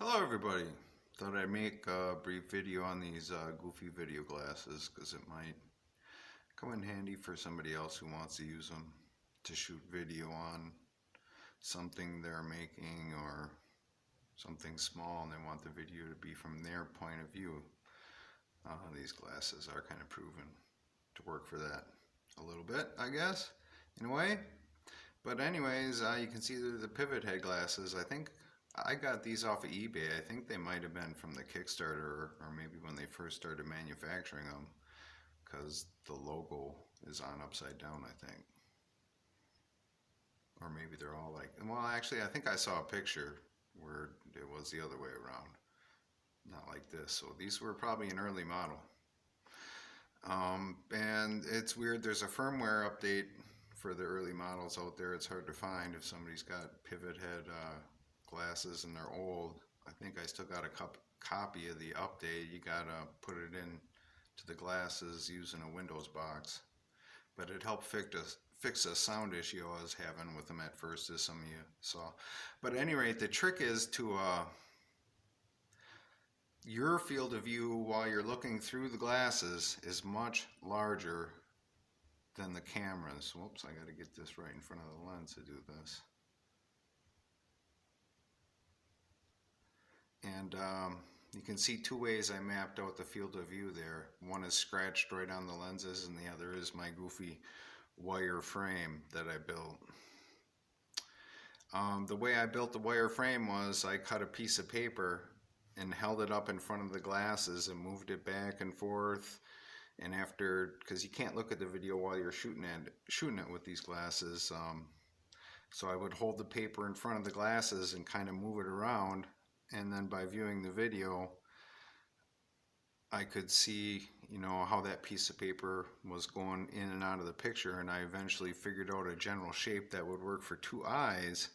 Hello everybody. Thought I'd make a brief video on these goofy video glasses because it might come in handy for somebody else who wants to use them to shoot video on something they're making or something small and they want the video to be from their point of view. These glasses are kind of proven to work for that a little bit, I guess, in a way. But anyways, you can see the pivot head glasses. I think I got these off of eBay. I think they might have been from the Kickstarter or maybe when they first started manufacturing them because the logo is on upside down, I think. Or maybe they're all like, well, actually, I think I saw a picture where it was the other way around. Not like this. So these were probably an early model. And it's weird. There's a firmware update for the early models out there. It's hard to find if somebody's got pivot head glasses and they're old. I think I still got a copy of the update. You gotta put it in to the glasses using a Windows box. But it helped fix a sound issue I was having with them at first, as some of you saw. But at any rate, the trick is to your field of view while you're looking through the glasses is much larger than the cameras. Whoops, I got to get this right in front of the lens to do this. And you can see two ways I mapped out the field of view there. One is scratched right on the lenses and the other is my goofy wire frame that I built. The way I built the wire frame was I cut a piece of paper and held it up in front of the glasses and moved it back and forth. And after, because you can't look at the video while you're shooting it with these glasses, so I would hold the paper in front of the glasses and kind of move it around, and then by viewing the video I could see, how that piece of paper was going in and out of the picture, and I eventually figured out a general shape that would work for two eyes.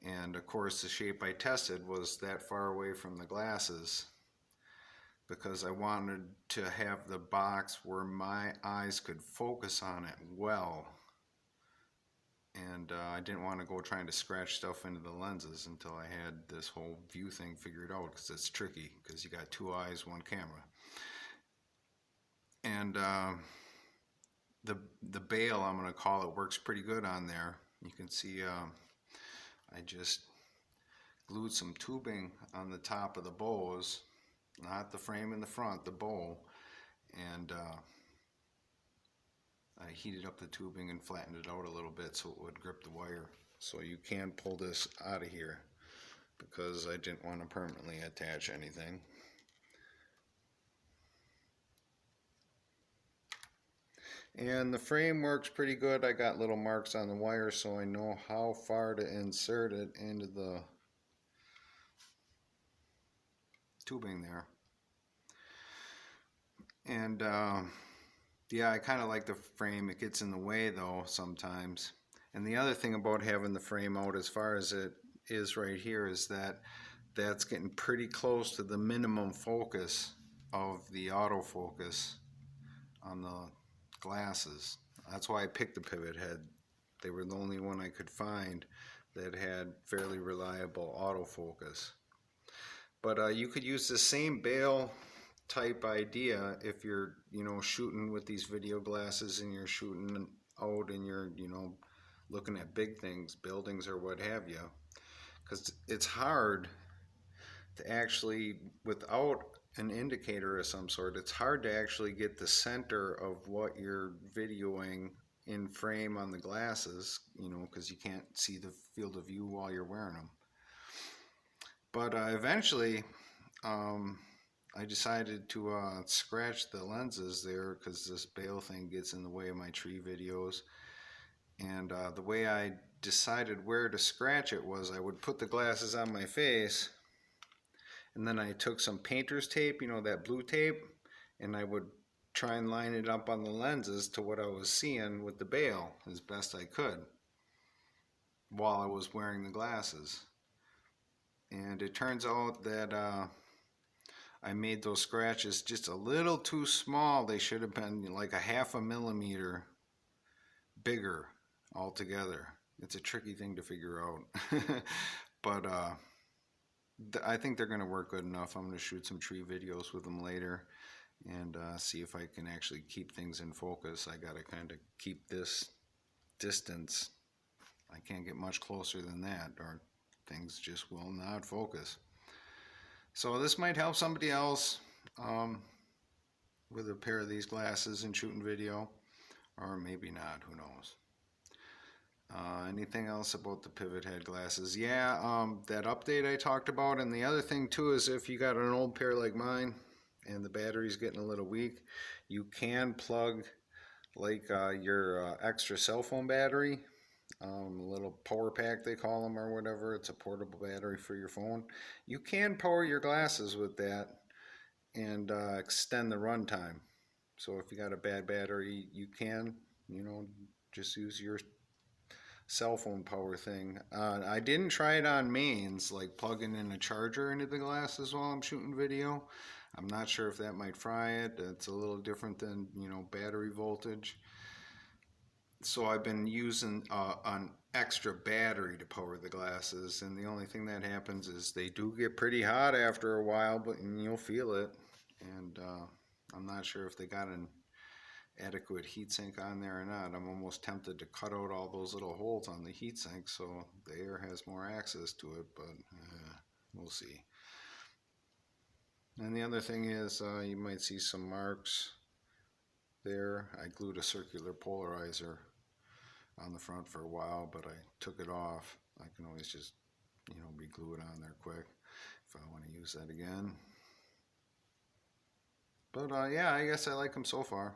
And of course the shape I tested was that far away from the glasses because I wanted to have the box where my eyes could focus on it well. And I didn't want to go trying to scratch stuff into the lenses until I had this whole view thing figured out, because it's tricky because you got two eyes, one camera. And the bail, I'm going to call it, works pretty good on there. You can see I just glued some tubing on the top of the bows, not the frame in the front, the bow, and I heated up the tubing and flattened it out a little bit so it would grip the wire. So you can pull this out of here because I didn't want to permanently attach anything. And the frame works pretty good. I got little marks on the wire so I know how far to insert it into the tubing there. And yeah, I kind of like the frame. It gets in the way though sometimes. And the other thing about having the frame out as far as it is right here is that that's getting pretty close to the minimum focus of the autofocus on the glasses. That's why I picked the pivot head. They were the only one I could find that had fairly reliable autofocus. But you could use the same bail type idea if you're shooting with these video glasses and you're shooting out and you're looking at big things, buildings or what have you, because it's hard to actually, without an indicator of some sort, it's hard to actually get the center of what you're videoing in frame on the glasses, because you can't see the field of view while you're wearing them. But eventually I decided to scratch the lenses there because this bail thing gets in the way of my tree videos. And the way I decided where to scratch it was I would put the glasses on my face, and then I took some painter's tape, that blue tape, and I would try and line it up on the lenses to what I was seeing with the bail as best I could while I was wearing the glasses. And it turns out that I made those scratches just a little too small. They should have been like a 1/2 millimeter bigger altogether. It's a tricky thing to figure out. But I think they're going to work good enough. I'm going to shoot some tree videos with them later and see if I can actually keep things in focus. I got to kind of keep this distance. I can't get much closer than that, or things just will not focus. So this might help somebody else um, with a pair of these glasses and shooting video, or maybe not. Who knows? Anything else about the pivot head glasses? Yeah, that update I talked about. And the other thing too is if you got an old pair like mine and the battery's getting a little weak, you can plug like your extra cell phone battery, a little power pack they call them or whatever. It's a portable battery for your phone. You can power your glasses with that and extend the runtime. So if you got a bad battery, you can, just use your cell phone power thing. I didn't try it on mains, like plugging in a charger into the glasses while I'm shooting video. I'm not sure if that might fry it. It's a little different than, battery voltage. So I've been using an extra battery to power the glasses, and the only thing that happens is they do get pretty hot after a while, but you'll feel it. And I'm not sure if they got an adequate heatsink on there or not. I'm almost tempted to cut out all those little holes on the heatsink so the air has more access to it, but we'll see. And the other thing is you might see some marks there. I glued a circular polarizer on the front for a while, but I took it off. I can always just, re-glue it on there quick if I want to use that again. But yeah, I guess I like them so far.